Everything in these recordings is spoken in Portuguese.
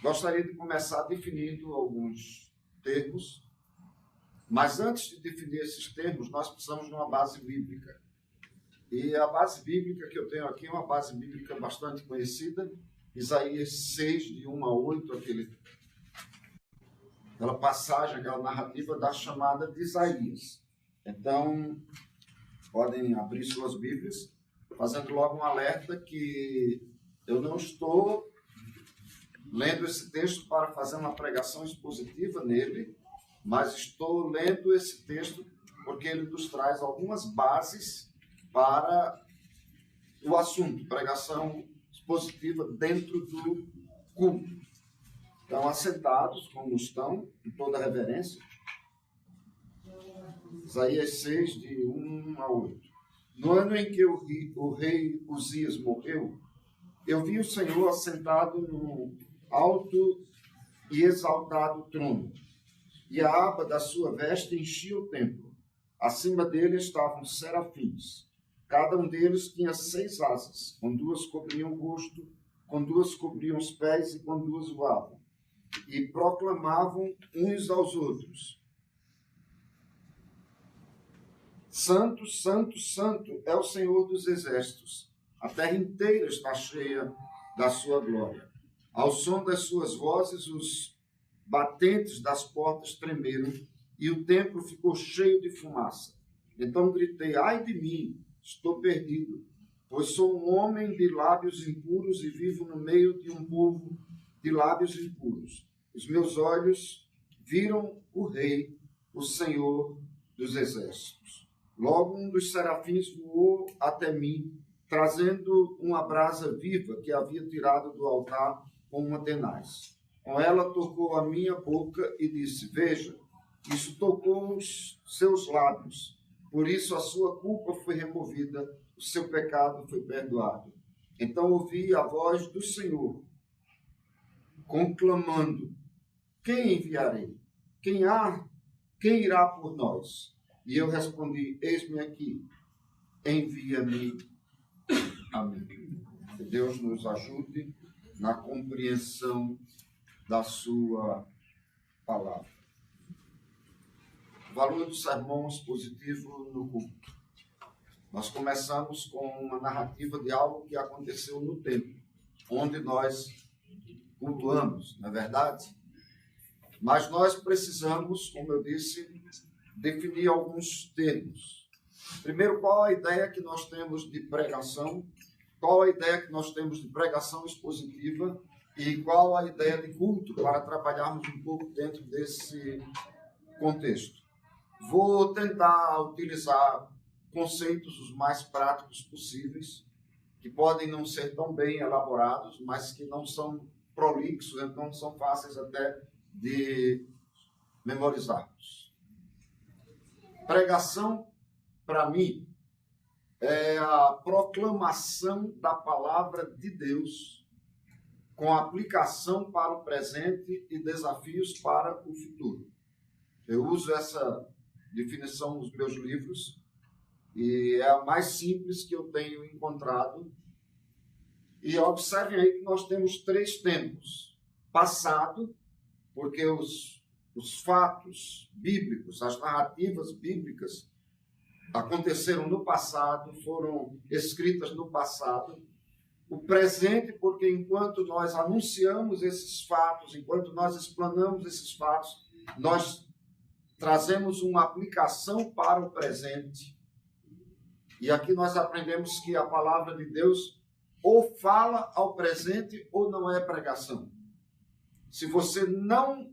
gostaria de começar definindo alguns termos, mas antes de definir esses termos, nós precisamos de uma base bíblica. E a base bíblica que eu tenho aqui é uma base bíblica bastante conhecida, Isaías 6, de 1 a 8, aquela passagem, aquela narrativa da chamada de Isaías. Então, podem abrir suas Bíblias, fazendo logo um alerta que eu não estou lendo esse texto para fazer uma pregação expositiva nele, mas estou lendo esse texto porque ele nos traz algumas bases para o assunto, pregação expositiva dentro do culto. Então, assentados, como estão, em toda reverência, Isaías 6, de 1 a 8. No ano em que o rei Uzias morreu, eu vi o Senhor assentado no alto e exaltado trono, e a aba da sua veste enchia o templo. Acima dele estavam serafins. Cada um deles tinha 6 asas, com 2 cobriam o rosto, com 2 cobriam os pés e com 2 voavam. E proclamavam uns aos outros: Santo, Santo, Santo é o Senhor dos exércitos. A terra inteira está cheia da sua glória. Ao som das suas vozes, os batentes das portas tremeram e o templo ficou cheio de fumaça. Então gritei: ai de mim, estou perdido, pois sou um homem de lábios impuros e vivo no meio de um povo de lábios impuros. Os meus olhos viram o Rei, o Senhor dos exércitos. Logo um dos serafins voou até mim, trazendo uma brasa viva que havia tirado do altar com uma tenaz. Com ela tocou a minha boca e disse: veja, isso tocou os seus lábios. Por isso a sua culpa foi removida, o seu pecado foi perdoado. Então ouvi a voz do Senhor, conclamando: quem enviarei? Quem irá por nós? E eu respondi: eis-me aqui, envia-me a mim. Que Deus nos ajude na compreensão da sua palavra. O valor do sermão expositivo no culto. Nós começamos com uma narrativa de algo que aconteceu no templo, onde nós cultuamos, não é verdade? Mas nós precisamos, como eu disse, definir alguns termos. Primeiro, qual a ideia que nós temos de pregação? Qual a ideia que nós temos de pregação expositiva? E qual a ideia de culto, para trabalharmos um pouco dentro desse contexto? Vou tentar utilizar conceitos os mais práticos possíveis, que podem não ser tão bem elaborados, mas que não são prolixos, então não são fáceis até de memorizarmos. Pregação, para mim, é a proclamação da palavra de Deus com aplicação para o presente e desafios para o futuro. Eu uso essa definição nos meus livros e é a mais simples que eu tenho encontrado. E observem aí que nós temos 3 tempos. Passado, porque os fatos bíblicos, as narrativas bíblicas aconteceram no passado, foram escritas no passado. O presente, porque enquanto nós anunciamos esses fatos, enquanto nós explanamos esses fatos, nós trazemos uma aplicação para o presente. E aqui nós aprendemos que a palavra de Deus ou fala ao presente ou não é pregação. Se você não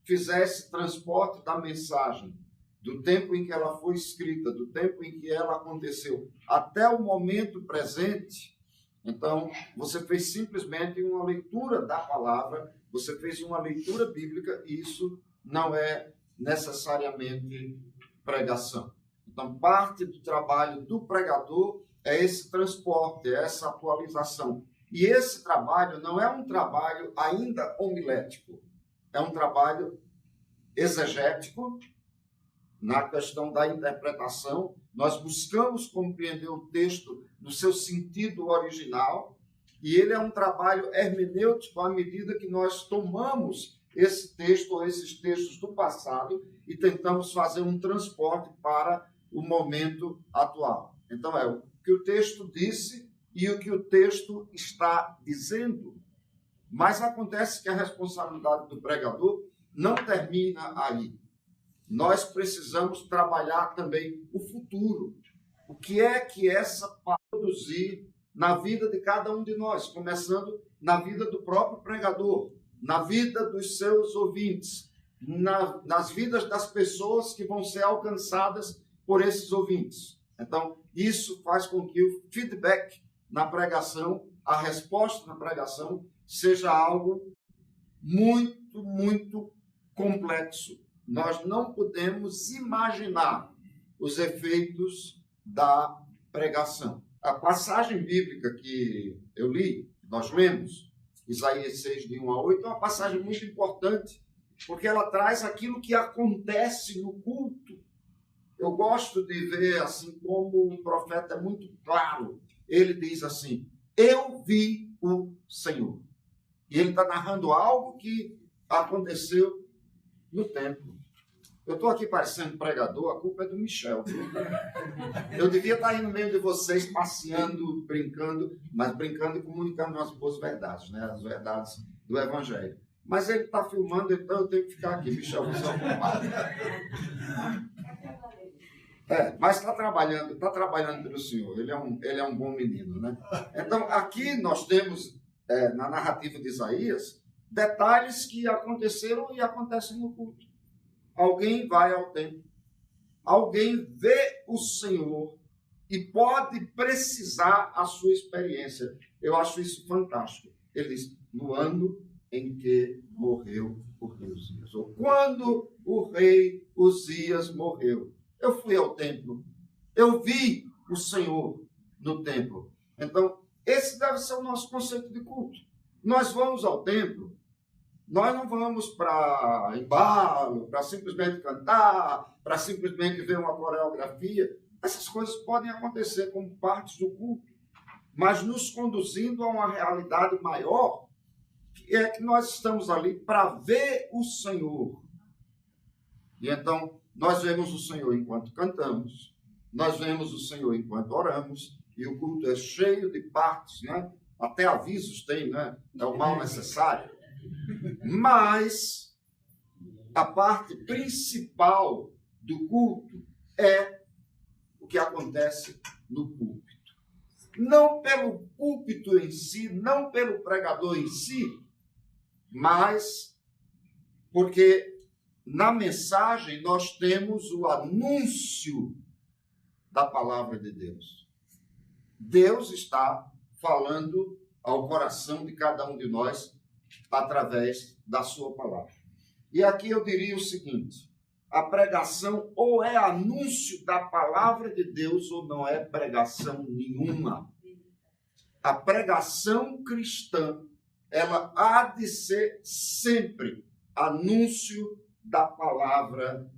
fizesse transporte da mensagem do tempo em que ela foi escrita, do tempo em que ela aconteceu, até o momento presente, então você fez simplesmente uma leitura da palavra, você fez uma leitura bíblica e isso não é necessariamente pregação. Então, parte do trabalho do pregador é esse transporte, é essa atualização. E esse trabalho não é um trabalho ainda homilético, é um trabalho exegético. Na questão da interpretação, nós buscamos compreender o texto no seu sentido original E ele é um trabalho hermenêutico à medida que nós tomamos esse texto ou esses textos do passado e tentamos fazer um transporte para o momento atual. Então, é o que o texto disse e o que o texto está dizendo. Mas acontece que a responsabilidade do pregador não termina aí. Nós precisamos trabalhar também o futuro. O que é que essa vai produzir na vida de cada um de nós, começando na vida do próprio pregador, na vida dos seus ouvintes, nas vidas das pessoas que vão ser alcançadas por esses ouvintes. Então, isso faz com que o feedback na pregação, a resposta na pregação, seja algo muito, muito complexo. Nós não podemos imaginar os efeitos da pregação. A passagem bíblica que eu li, nós lemos, Isaías 6, de 1 a 8, é uma passagem muito importante, porque ela traz aquilo que acontece no culto. Eu gosto de ver assim como o profeta é muito claro. Ele diz assim, eu vi o Senhor. E ele está narrando algo que aconteceu no templo. Eu estou aqui parecendo pregador, a culpa é do Michel. Eu devia estar aí no meio de vocês, passeando, brincando, mas brincando e comunicando as boas verdades, né? As verdades do Evangelho. Mas ele está filmando, então eu tenho que ficar aqui. Michel, você é ocupado. Mas está trabalhando pelo Senhor. Ele é um bom menino, né? Então, aqui nós temos, na narrativa de Isaías, detalhes que aconteceram e acontecem no culto. Alguém vai ao templo, alguém vê o Senhor e pode precisar a sua experiência. Eu acho isso fantástico. Ele diz, no ano em que morreu o rei Uzias, ou quando o rei Uzias morreu. Eu fui ao templo, eu vi o Senhor no templo. Então, esse deve ser o nosso conceito de culto. Nós vamos ao templo, nós não vamos para embalo, para simplesmente cantar, para simplesmente ver uma coreografia. Essas coisas podem acontecer como partes do culto, mas nos conduzindo a uma realidade maior, que é que nós estamos ali para ver o Senhor. E então, nós vemos o Senhor enquanto cantamos, nós vemos o Senhor enquanto oramos, e o culto é cheio de partes, né? Até avisos tem, né? É o mal necessário. Mas a parte principal do culto é o que acontece no púlpito. Não pelo púlpito em si, não pelo pregador em si, mas porque na mensagem nós temos o anúncio da palavra de Deus. Deus está falando ao coração de cada um de nós através da sua palavra. E aqui eu diria o seguinte, a pregação ou é anúncio da palavra de Deus ou não é pregação nenhuma. A pregação cristã, ela há de ser sempre anúncio da palavra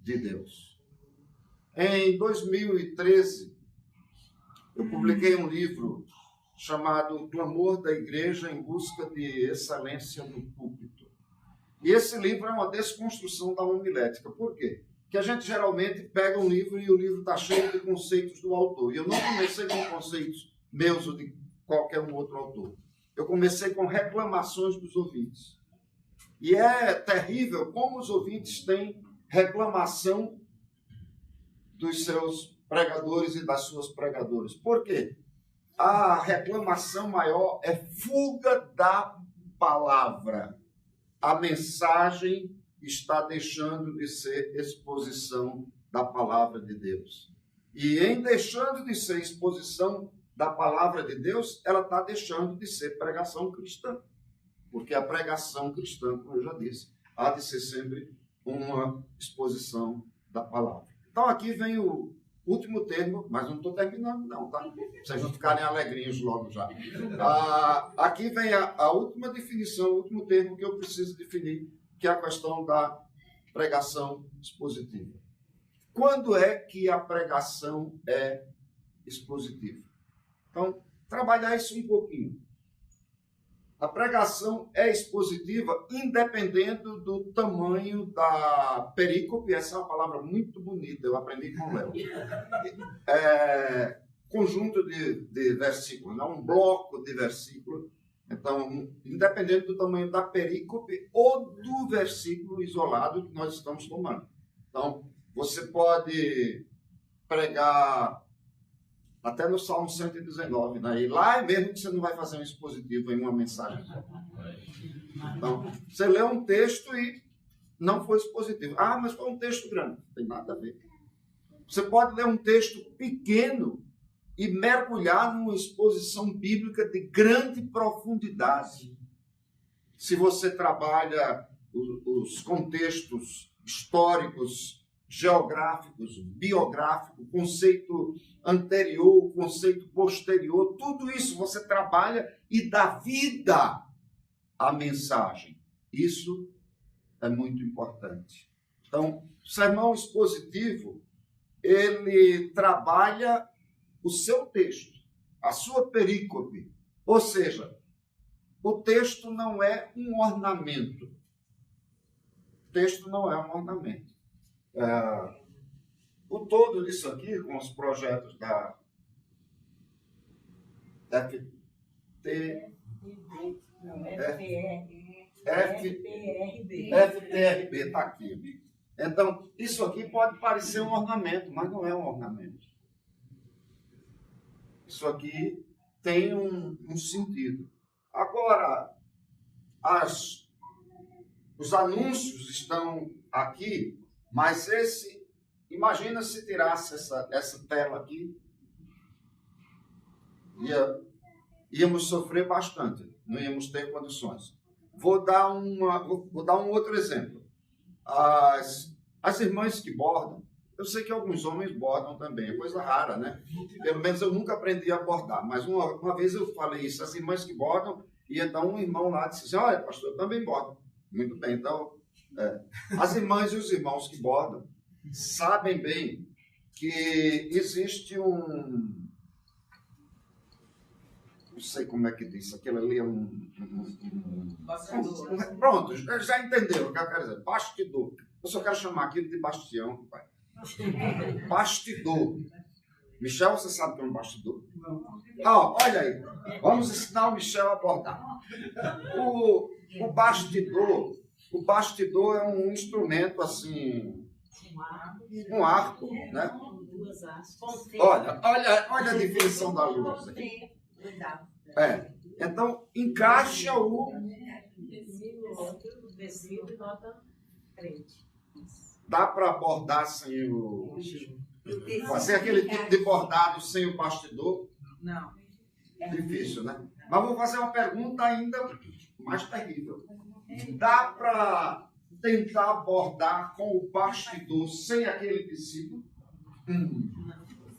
de Deus. Em 2013, eu publiquei um livro chamado O Clamor da Igreja em Busca de Excelência no Púlpito. E esse livro é uma desconstrução da homilética. Por quê? Porque a gente geralmente pega um livro e o livro está cheio de conceitos do autor. E eu não comecei com conceitos meus ou de qualquer um outro autor. Eu comecei com reclamações dos ouvintes. E é terrível como os ouvintes têm reclamação dos seus pregadores e das suas pregadoras. Por quê? A reclamação maior é fuga da palavra. A mensagem está deixando de ser exposição da palavra de Deus. E em deixando de ser exposição da palavra de Deus, ela está deixando de ser pregação cristã. Porque a pregação cristã, como eu já disse, há de ser sempre uma exposição da palavra. Então aqui vem o último termo, mas não estou terminando não, tá? Vocês vão ficarem alegrinhos logo já. Aqui vem a última definição, o último termo que eu preciso definir, que é a questão da pregação expositiva. Quando é que a pregação é expositiva? Então, trabalhar isso um pouquinho. A pregação é expositiva independente do tamanho da perícope. Essa é uma palavra muito bonita, eu aprendi com o Léo. Conjunto de versículos, não? Um bloco de versículos. Então, independente do tamanho da perícope ou do versículo isolado que nós estamos tomando. Então, você pode pregar até no Salmo 119, né? E lá é mesmo que você não vai fazer um expositivo em uma mensagem. Então, você lê um texto e não foi expositivo. Ah, mas foi um texto grande. Não tem nada a ver. Você pode ler um texto pequeno e mergulhar numa exposição bíblica de grande profundidade. Se você trabalha os contextos históricos, geográficos, biográficos, conceito anterior, conceito posterior, tudo isso você trabalha e dá vida à mensagem. Isso é muito importante. Então, o sermão expositivo, ele trabalha o seu texto, a sua perícope. Ou seja, o texto não é um ornamento. O texto não é um ornamento. O todo disso aqui, com os projetos da FTRB, está aqui. Então, isso aqui pode parecer um ornamento, mas não é um ornamento. Isso aqui tem um sentido. Agora, os anúncios estão aqui, mas imagina se tirasse essa tela aqui, íamos sofrer bastante, não íamos ter condições. Vou dar um outro exemplo. As irmãs que bordam, eu sei que alguns homens bordam também, é coisa rara, né? Pelo menos eu nunca aprendi a bordar, mas uma vez eu falei isso, as irmãs que bordam, e então um irmão lá disse assim, olha, pastor, eu também bordo. Muito bem, então, as irmãs e os irmãos que bordam sabem bem que existe não sei como é que diz, aquilo ali é pronto, já entenderam o que eu quero dizer, bastidor. Eu só quero chamar aquilo de bastião, pai. Bastidor. Michel, você sabe o que é um bastidor? Não. Olha aí, vamos ensinar o Michel a bordar. O bastidor é um instrumento assim, um arco, né? Olha a definição da luz. Então, encaixa o tecido e nota frente. Dá para bordar sem fazer aquele tipo de bordado sem o bastidor? Não. Difícil, né? Mas vou fazer uma pergunta ainda mais terrível. Dá para tentar bordar com o bastidor sem aquele tecido?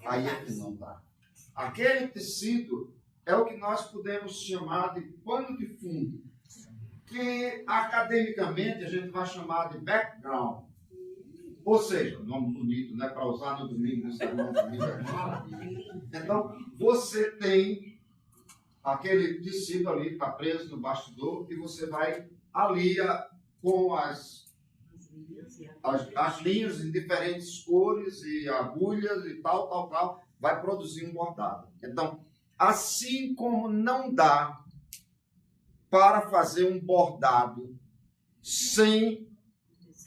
Aí é que não dá. Aquele tecido é o que nós podemos chamar de pano de fundo, que academicamente a gente vai chamar de background. Ou seja, nome bonito, né? Para usar no domingo, no sermão domingo. Então, você tem aquele tecido ali, está preso no bastidor, e você vai alia com as linhas em diferentes cores e agulhas e tal, vai produzir um bordado. Então, assim como não dá para fazer um bordado sem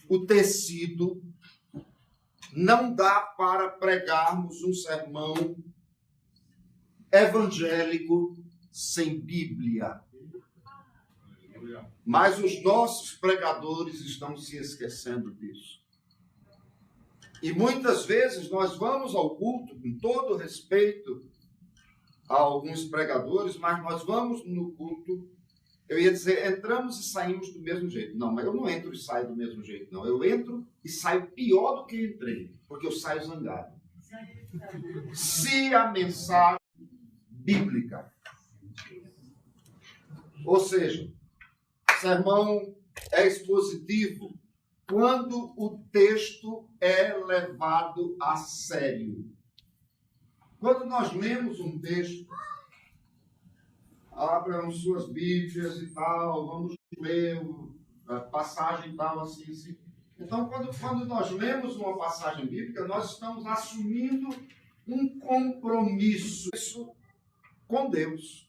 o tecido, não dá para pregarmos um sermão evangélico sem Bíblia. Mas os nossos pregadores estão se esquecendo disso. E muitas vezes nós vamos ao culto, com todo respeito a alguns pregadores, mas nós vamos no culto, eu ia dizer, entramos e saímos do mesmo jeito. Não, mas eu não entro e saio do mesmo jeito, não. Eu entro e saio pior do que entrei, porque eu saio zangado. Se a mensagem bíblica, ou seja, sermão é expositivo quando o texto é levado a sério. Quando nós lemos um texto Abram suas Bíblias e tal, vamos ler a passagem tal, assim, assim. Então, quando nós lemos uma passagem bíblica, nós estamos assumindo um compromisso com Deus.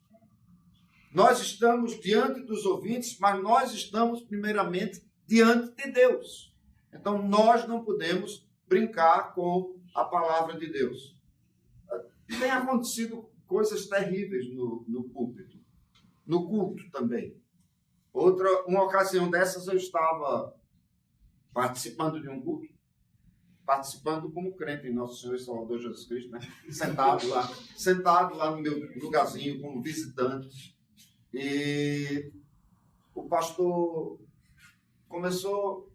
Nós estamos diante dos ouvintes, mas nós estamos primeiramente diante de Deus. Então, nós não podemos brincar com a palavra de Deus. Tem acontecido coisas terríveis no púlpito, no culto também. Uma ocasião dessas eu estava participando de um culto, participando como crente em Nosso Senhor e Salvador Jesus Cristo, né? Sentado lá no meu lugarzinho como visitante. E o pastor começou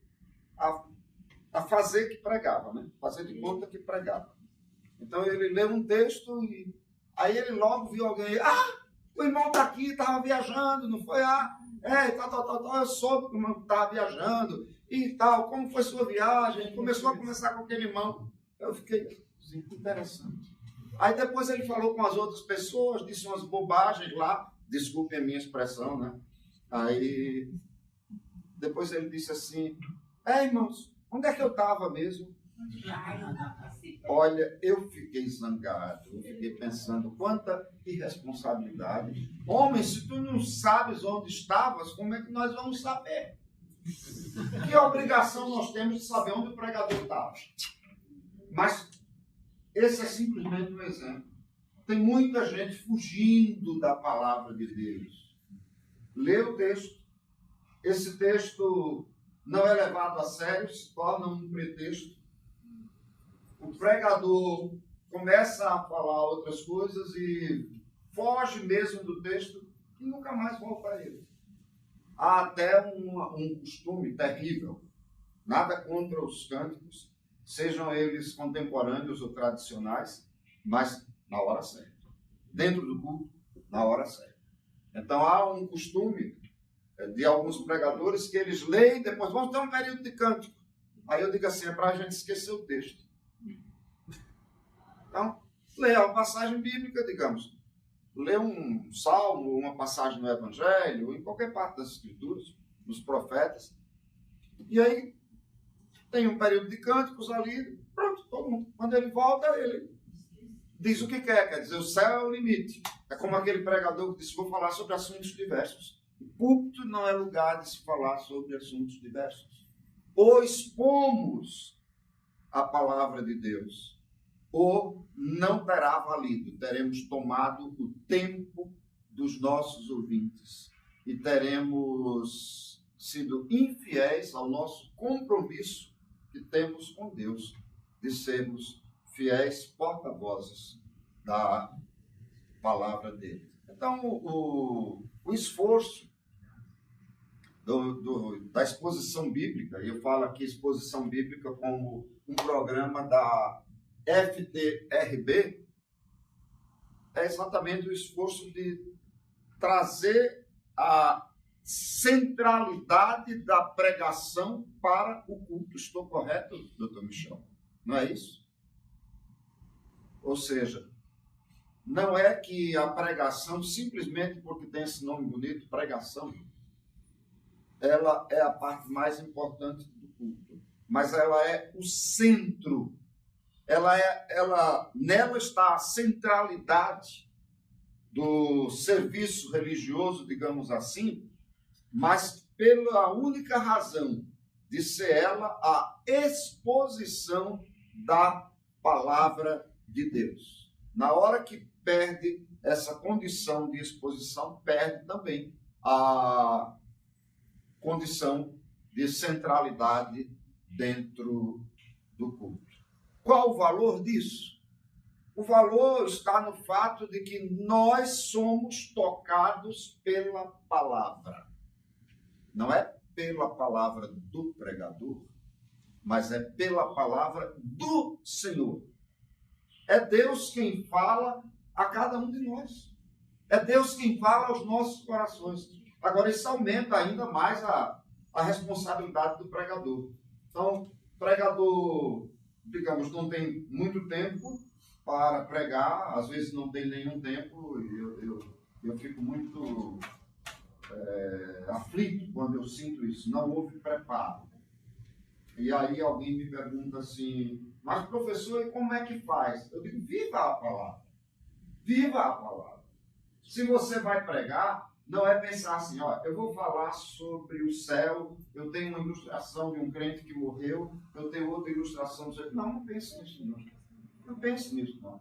a fazer que pregava, né? Fazer de conta que pregava. Então ele leu um texto e aí ele logo viu alguém, o irmão está aqui, estava viajando, não foi? Eu soube que o irmão estava viajando e tal, como foi sua viagem? Começou a conversar com aquele irmão. Eu fiquei assim, interessante. Aí depois ele falou com as outras pessoas, disse umas bobagens lá, desculpem a minha expressão, né? Aí depois ele disse assim, irmãos, onde é que eu estava mesmo? Olha, eu fiquei zangado, eu fiquei pensando, quanta irresponsabilidade. Homem, se tu não sabes onde estavas, como é que nós vamos saber? Que obrigação nós temos de saber onde o pregador estava? Mas esse é simplesmente um exemplo. Tem muita gente fugindo da palavra de Deus. Lê o texto. Esse texto não é levado a sério, se torna um pretexto. O pregador começa a falar outras coisas e foge mesmo do texto e nunca mais volta a ele. Há até um costume terrível. Nada contra os cânticos, sejam eles contemporâneos ou tradicionais, mas na hora certa. Dentro do culto, na hora certa. Então há um costume de alguns pregadores que eles leem, depois vamos ter um período de cântico. Aí eu digo assim, é para a gente esquecer o texto. Então, lê a passagem bíblica, digamos. Lê um salmo, uma passagem no Evangelho, em qualquer parte das Escrituras, nos profetas. E aí, tem um período de cânticos ali, pronto, todo mundo. Quando ele volta, ele diz o que quer dizer, o céu é o limite. É como aquele pregador que disse, vou falar sobre assuntos diversos. O púlpito não é lugar de se falar sobre assuntos diversos. Ou expomos a palavra de Deus, ou não terá valido. Teremos tomado o tempo dos nossos ouvintes e teremos sido infiéis ao nosso compromisso que temos com Deus de sermos fiéis porta-vozes da palavra dele. Então, o esforço da exposição bíblica, e eu falo aqui exposição bíblica como um programa da FTRB, é exatamente o esforço de trazer a centralidade da pregação para o culto. Estou correto, doutor Michel? Não é isso? Ou seja, não é que a pregação, simplesmente porque tem esse nome bonito, pregação, ela é a parte mais importante do culto, mas ela é o centro. Nela está a centralidade do serviço religioso, digamos assim, mas pela única razão de ser ela a exposição da palavra de Deus. Na hora que perde essa condição de exposição, perde também a condição de centralidade dentro do culto. Qual o valor disso? O valor está no fato de que nós somos tocados pela palavra. Não é pela palavra do pregador, mas é pela palavra do Senhor. É Deus quem fala a cada um de nós. É Deus quem fala aos nossos corações. Agora, isso aumenta ainda mais a responsabilidade do pregador. Então, o pregador, digamos, não tem muito tempo para pregar, às vezes não tem nenhum tempo. Eu fico muito aflito quando eu sinto isso. Não houve preparo. E aí alguém me pergunta assim, mas professor, e como é que faz? Eu digo, viva a palavra. Viva a palavra. Se você vai pregar, não é pensar assim, ó, eu vou falar sobre o céu, eu tenho uma ilustração de um crente que morreu, eu tenho outra ilustração. Não pense nisso, não. Não pense nisso, não.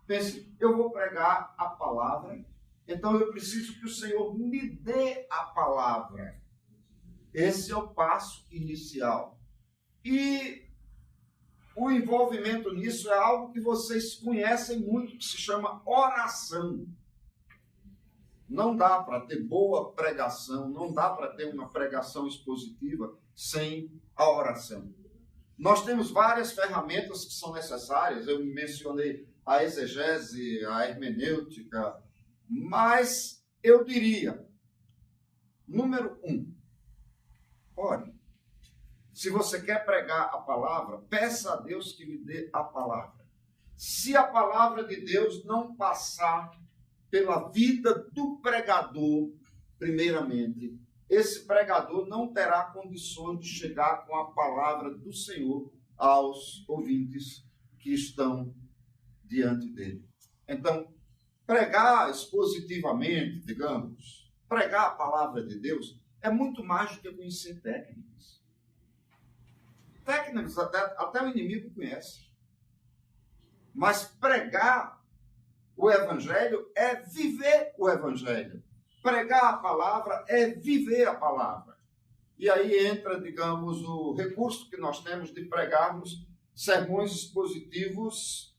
Pense, eu vou pregar a palavra, então eu preciso que o Senhor me dê a palavra. Esse é o passo inicial. E o envolvimento nisso é algo que vocês conhecem muito, que se chama oração. Não dá para ter boa pregação, não dá para ter uma pregação expositiva sem a oração. Nós temos várias ferramentas que são necessárias, eu mencionei a exegese, a hermenêutica, mas eu diria, número 1, ore. Se você quer pregar a palavra, peça a Deus que lhe dê a palavra. Se a palavra de Deus não passar pela vida do pregador, primeiramente, esse pregador não terá condições de chegar com a palavra do Senhor aos ouvintes que estão diante dele. Então, pregar expositivamente, digamos, pregar a palavra de Deus, é muito mais do que conhecer técnicas. Técnicas até o inimigo conhece. Mas pregar o evangelho é viver o evangelho. Pregar a palavra é viver a palavra. E aí entra, digamos, o recurso que nós temos de pregarmos sermões expositivos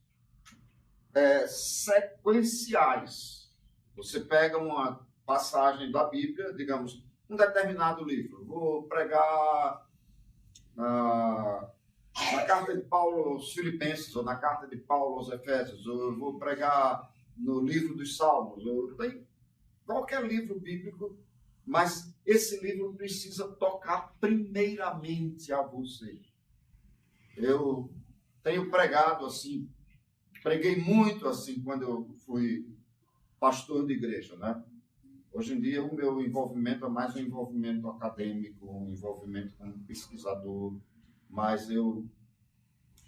sequenciais. Você pega uma passagem da Bíblia, digamos, um determinado livro. Vou pregar na carta de Paulo aos Filipenses, ou na carta de Paulo aos Efésios, ou eu vou pregar no livro dos Salmos, ou tem qualquer livro bíblico, mas esse livro precisa tocar primeiramente a você. Eu tenho pregado assim, preguei muito assim quando eu fui pastor de igreja, né? Hoje em dia o meu envolvimento é mais um envolvimento acadêmico, um envolvimento como pesquisador, mas eu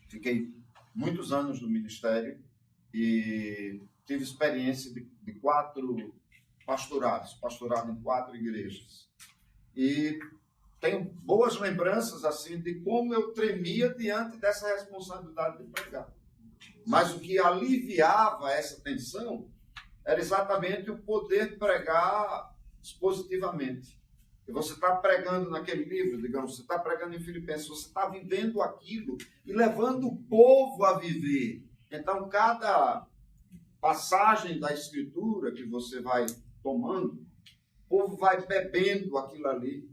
fiquei muitos anos no ministério e tive experiência de 4 pastorados, pastorado em 4 igrejas. E tenho boas lembranças assim de como eu tremia diante dessa responsabilidade de pregar. Mas o que aliviava essa tensão era exatamente o poder pregar expositivamente. E você está pregando naquele livro, digamos, você está pregando em Filipenses, você está vivendo aquilo e levando o povo a viver. Então, cada passagem da Escritura que você vai tomando, o povo vai bebendo aquilo ali.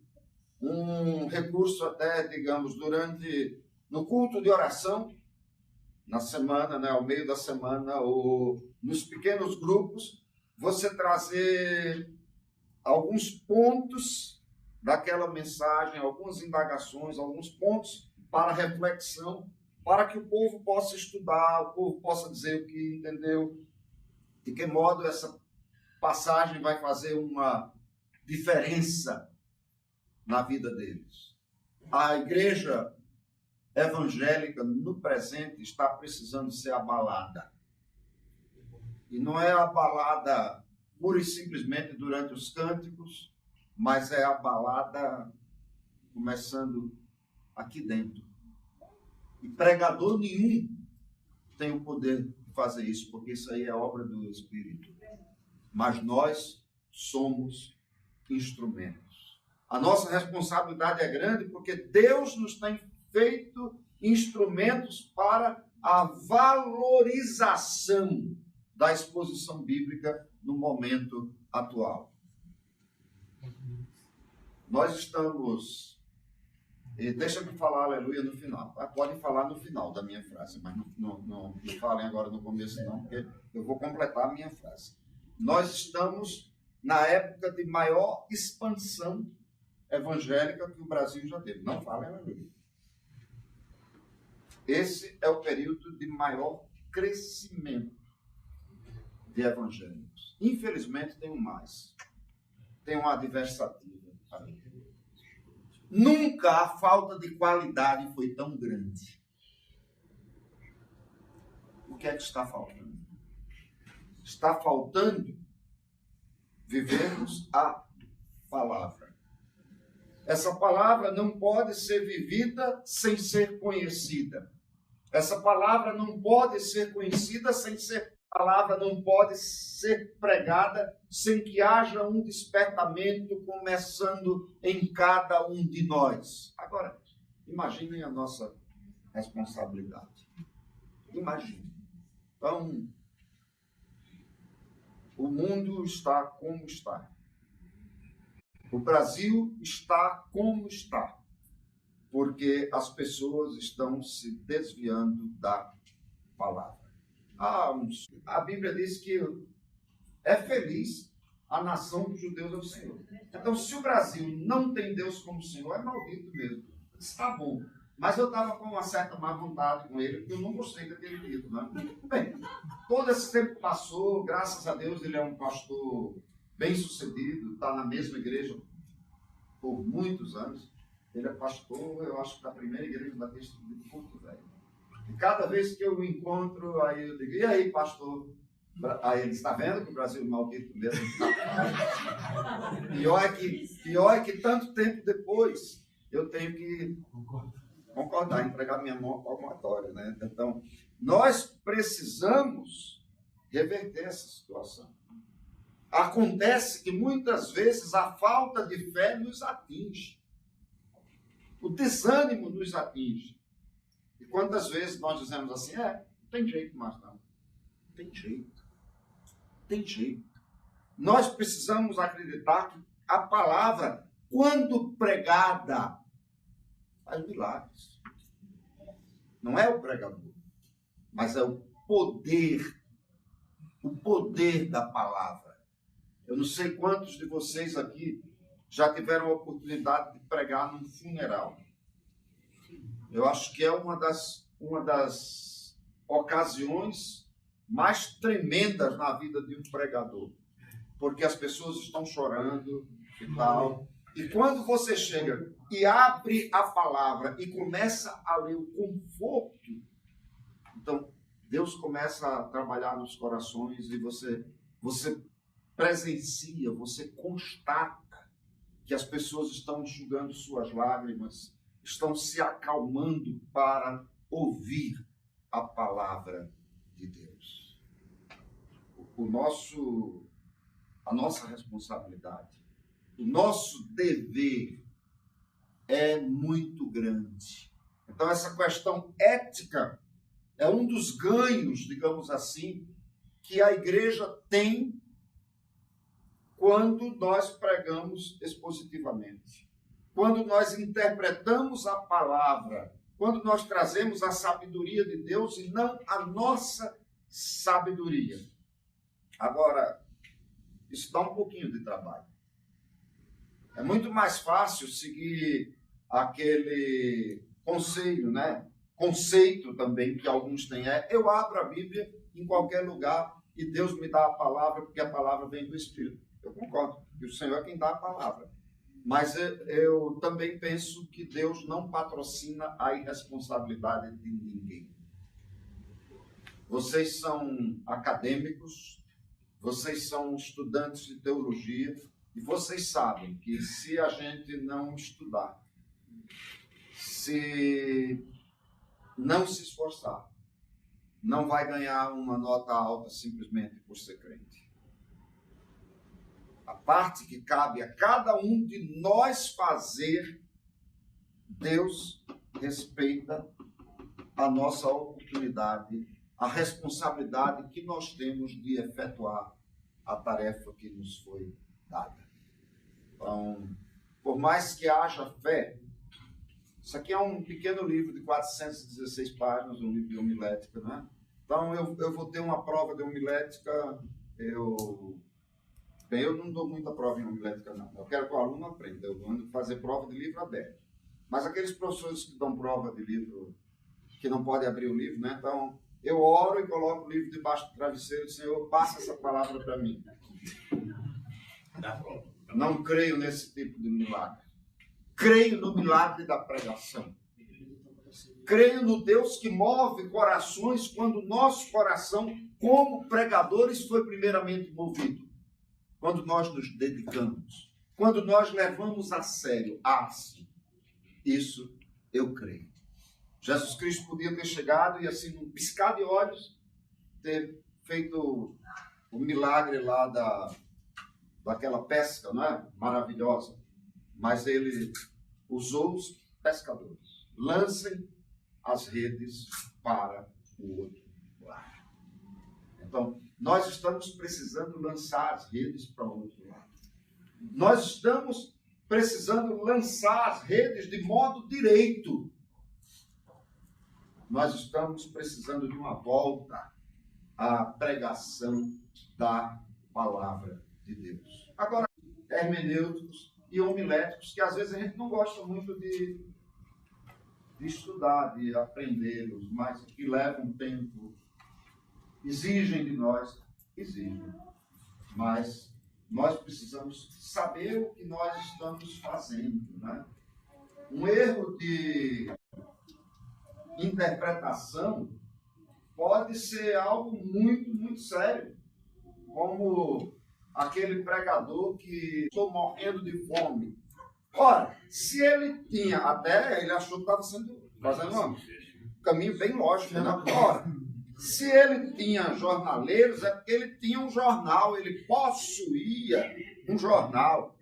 Um recurso até, digamos, no culto de oração, na semana, né, ao meio da semana, ou nos pequenos grupos, você trazer alguns pontos daquela mensagem, algumas indagações, alguns pontos para reflexão, para que o povo possa estudar, o povo possa dizer o que entendeu, de que modo essa passagem vai fazer uma diferença na vida deles. A igreja evangélica no presente está precisando ser abalada. E não é abalada pura e simplesmente durante os cânticos, mas é abalada começando aqui dentro. E pregador nenhum tem o poder de fazer isso, porque isso aí é obra do Espírito. Mas nós somos instrumentos. A nossa responsabilidade é grande porque Deus nos tem feito instrumentos para a valorização da exposição bíblica no momento atual. Nós estamos... Deixa eu falar aleluia no final. Podem falar no final da minha frase, mas não falem agora no começo não, porque eu vou completar a minha frase. Nós estamos na época de maior expansão evangélica que o Brasil já teve. Não falem aleluia. Esse é o período de maior crescimento. de evangélicos. Infelizmente, tem um mais. Tem um adversativo. Nunca a falta de qualidade foi tão grande. O que é que está faltando? Está faltando vivermos a palavra. Essa palavra não pode ser vivida sem ser conhecida. Essa palavra não pode ser conhecida sem ser palavra, não pode ser pregada sem que haja um despertamento começando em cada um de nós. Agora, imaginem a nossa responsabilidade. Imaginem. Então, o mundo está como está. O Brasil está como está, porque as pessoas estão se desviando da palavra. A Bíblia diz que é feliz a nação dos judeus ao Senhor. Então, se o Brasil não tem Deus como Senhor, é maldito mesmo. Está bom. Mas eu estava com uma certa má vontade com ele, porque eu não gostei daquele livro. Né? Bem, todo esse tempo passou, graças a Deus ele é um pastor bem-sucedido, está na mesma igreja por muitos anos. Ele é pastor, eu acho, da primeira igreja batista de Porto Velho. E cada vez que eu o encontro, aí eu digo, e aí, pastor? Aí ele está vendo que o Brasil é maldito mesmo? Pior é que tanto tempo depois eu tenho que concordar, entregar minha mão palmatória, né? Então, nós precisamos reverter essa situação. Acontece que muitas vezes a falta de fé nos atinge. O desânimo nos atinge. E quantas vezes nós dizemos assim, não tem jeito mais não. Tem jeito. Tem jeito. Nós precisamos acreditar que a palavra, quando pregada, faz milagres. Não é o pregador, mas é o poder da palavra. Eu não sei quantos de vocês aqui já tiveram a oportunidade de pregar num funeral. Eu acho que é uma das ocasiões mais tremendas na vida de um pregador, porque as pessoas estão chorando e tal. E quando você chega e abre a palavra e começa a ler o conforto, então Deus começa a trabalhar nos corações e você presencia, você constata que as pessoas estão enxugando suas lágrimas, estão se acalmando para ouvir a palavra de Deus. A nossa responsabilidade, o nosso dever é muito grande. Então, essa questão ética é um dos ganhos, digamos assim, que a igreja tem quando nós pregamos expositivamente. Quando nós interpretamos a palavra, quando nós trazemos a sabedoria de Deus e não a nossa sabedoria. Agora, isso dá um pouquinho de trabalho. É muito mais fácil seguir aquele conselho, né? Conceito também que alguns têm eu abro a Bíblia em qualquer lugar e Deus me dá a palavra porque a palavra vem do Espírito. Eu concordo, que o Senhor é quem dá a palavra. Mas eu também penso que Deus não patrocina a irresponsabilidade de ninguém. Vocês são acadêmicos, vocês são estudantes de teologia, e vocês sabem que se a gente não estudar, se não se esforçar, não vai ganhar uma nota alta simplesmente por ser crente. A parte que cabe a cada um de nós fazer, Deus respeita a nossa oportunidade, a responsabilidade que nós temos de efetuar a tarefa que nos foi dada. Então, por mais que haja fé, isso aqui é um pequeno livro de 416 páginas, um livro de homilética, né? Então, eu vou ter uma prova de homilética, eu não dou muita prova em homilética, não. Eu quero que o aluno aprenda, eu vou fazer prova de livro aberto. Mas aqueles professores que dão prova de livro, que não podem abrir o livro, né? Então, eu oro e coloco o livro debaixo do travesseiro e digo, Senhor, passa essa palavra para mim. Não creio nesse tipo de milagre. Creio no milagre da pregação. Creio no Deus que move corações quando o nosso coração, como pregadores, foi primeiramente movido. Quando nós nos dedicamos. Quando nós levamos a sério. Sim, isso eu creio. Jesus Cristo podia ter chegado e assim, num piscar de olhos, ter feito o milagre lá daquela pesca, não é? Maravilhosa. Mas ele usou os pescadores. Lancem as redes para o outro lado. Então, nós estamos precisando lançar as redes para o outro lado. Nós estamos precisando lançar as redes de modo direito. Nós estamos precisando de uma volta à pregação da palavra de Deus. Agora, hermenêuticos e homiléticos, que às vezes a gente não gosta muito de estudar, de aprendê-los, mas que levam tempo, exigem de nós, mas nós precisamos saber o que nós estamos fazendo, né? Um erro de interpretação pode ser algo muito, muito sério, como aquele pregador que estou morrendo de fome. Ora, se ele tinha, até ele achou que estava fazendo um caminho bem lógico, né? Ora, se ele tinha jornaleiros, é porque ele tinha um jornal, ele possuía um jornal.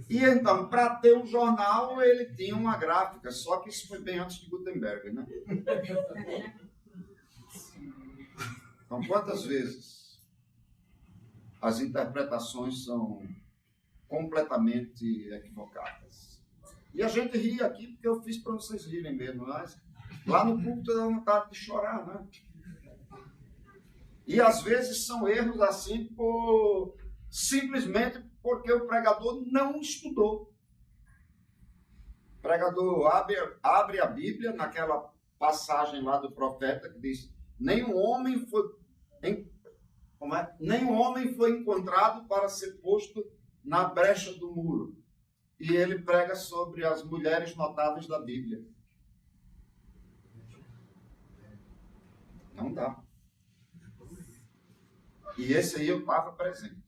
E então, para ter um jornal, ele tinha uma gráfica, só que isso foi bem antes de Gutenberg, né? Então, quantas vezes as interpretações são completamente equivocadas? E a gente ri aqui porque eu fiz para vocês rirem mesmo, mas lá no púlpito dá vontade de chorar, né? E às vezes são erros assim simplesmente porque o pregador não estudou. O pregador abre a Bíblia naquela passagem lá do profeta que diz: nenhum homem foi encontrado para ser posto na brecha do muro. E ele prega sobre as mulheres notáveis da Bíblia. Não dá. E esse aí eu estava presente.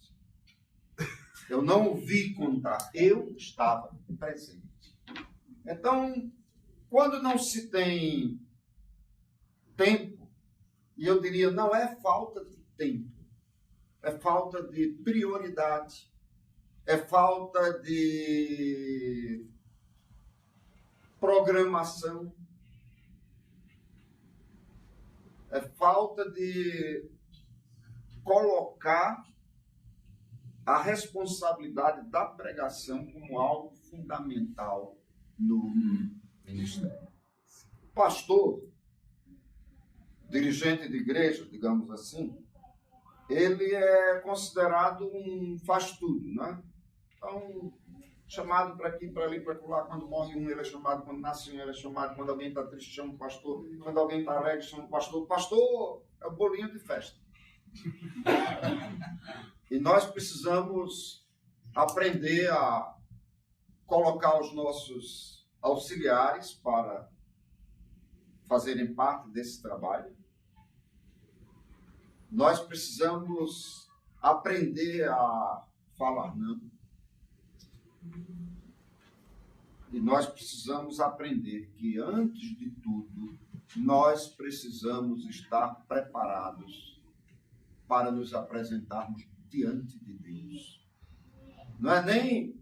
Eu não ouvi contar, eu estava presente. Então, quando não se tem tempo, e eu diria, não é falta de tempo, é falta de prioridade, é falta de programação, é falta de colocar a responsabilidade da pregação como algo fundamental no ministério. Pastor, dirigente de igreja, digamos assim, ele é considerado um faz-tudo, né? Então, chamado para aqui, para ali, para lá. Quando morre um, ele é chamado. Quando nasce um, ele é chamado. Quando alguém está triste, chama o pastor. Quando alguém está alegre, chama o pastor. O pastor é o bolinho de festa. E nós precisamos aprender a colocar os nossos auxiliares para fazerem parte desse trabalho. Nós precisamos aprender a falar não. E nós precisamos aprender que, antes de tudo, nós precisamos estar preparados para nos apresentarmos diante de Deus. Não é nem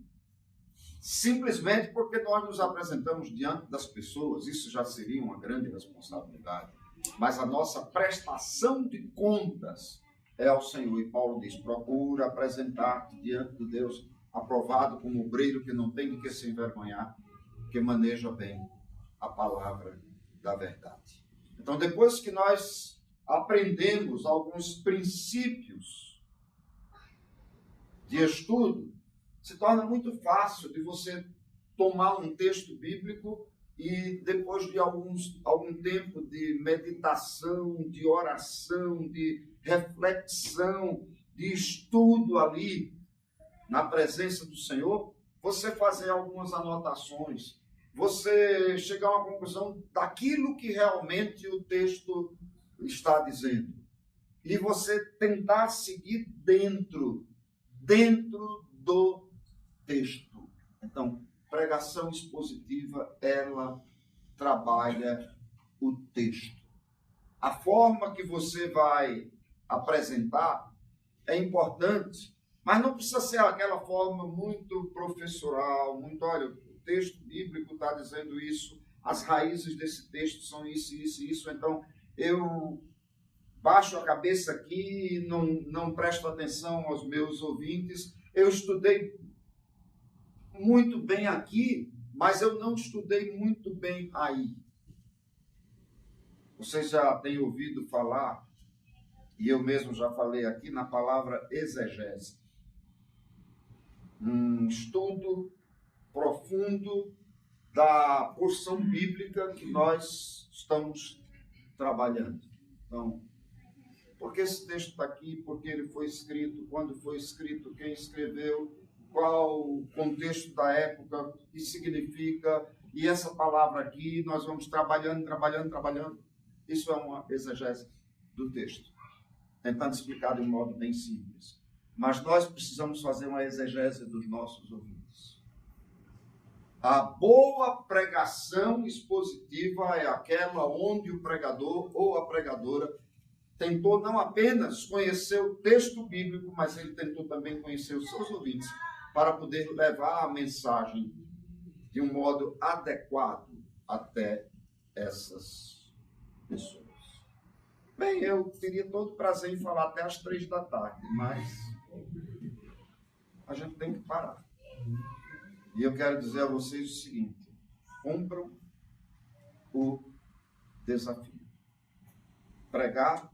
simplesmente porque nós nos apresentamos diante das pessoas, isso já seria uma grande responsabilidade, mas a nossa prestação de contas é ao Senhor. E Paulo diz: procura apresentar-te diante de Deus aprovado como obreiro que não tem de que se envergonhar, que maneja bem a palavra da verdade. Então, depois que nós aprendemos alguns princípios de estudo, se torna muito fácil de você tomar um texto bíblico e depois de algum tempo de meditação, de oração, de reflexão, de estudo ali, na presença do Senhor, você fazer algumas anotações, você chegar a uma conclusão daquilo que realmente o texto está dizendo. E você tentar seguir dentro do texto. Então, pregação expositiva, ela trabalha o texto. A forma que você vai apresentar é importante, mas não precisa ser aquela forma muito professoral, muito, olha, o texto bíblico está dizendo isso, as raízes desse texto são isso, isso, isso, então eu baixo a cabeça aqui, não presto atenção aos meus ouvintes, eu estudei muito bem aqui, mas eu não estudei muito bem aí. Vocês já têm ouvido falar, e eu mesmo já falei aqui, na palavra exegese. Um estudo profundo da porção bíblica que nós estamos trabalhando. Então, por que esse texto está aqui? Por que ele foi escrito? Quando foi escrito? Quem escreveu? Qual o contexto da época? O que significa? E essa palavra aqui, nós vamos trabalhando. Isso é uma exegese do texto, tentando explicar de um modo bem simples. Mas nós precisamos fazer uma exegese dos nossos ouvintes. A boa pregação expositiva é aquela onde o pregador ou a pregadora tentou não apenas conhecer o texto bíblico, mas ele tentou também conhecer os seus ouvintes, para poder levar a mensagem de um modo adequado até essas pessoas. Bem, eu teria todo prazer em falar até às 3 da tarde, mas a gente tem que parar. E eu quero dizer a vocês o seguinte: cumpram o desafio. Pregar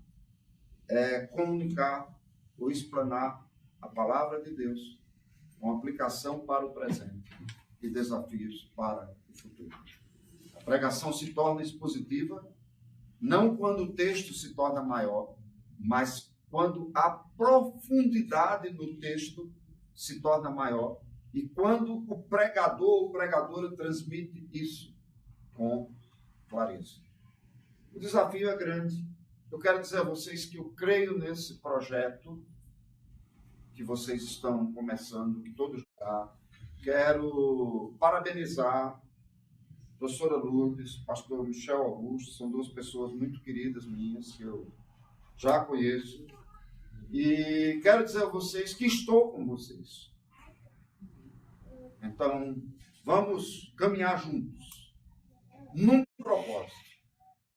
é comunicar ou explanar a palavra de Deus com aplicação para o presente e desafios para o futuro. A pregação se torna expositiva não quando o texto se torna maior, mas quando a profundidade do texto se torna maior e quando o pregador ou pregadora transmite isso com clareza. O desafio é grande. Eu quero dizer a vocês que eu creio nesse projeto que vocês estão começando, que todos já. Quero parabenizar a professora Lourdes, pastor Michel Augusto, são duas pessoas muito queridas minhas, que eu já conheço. E quero dizer a vocês que estou com vocês. Então, vamos caminhar juntos, num propósito.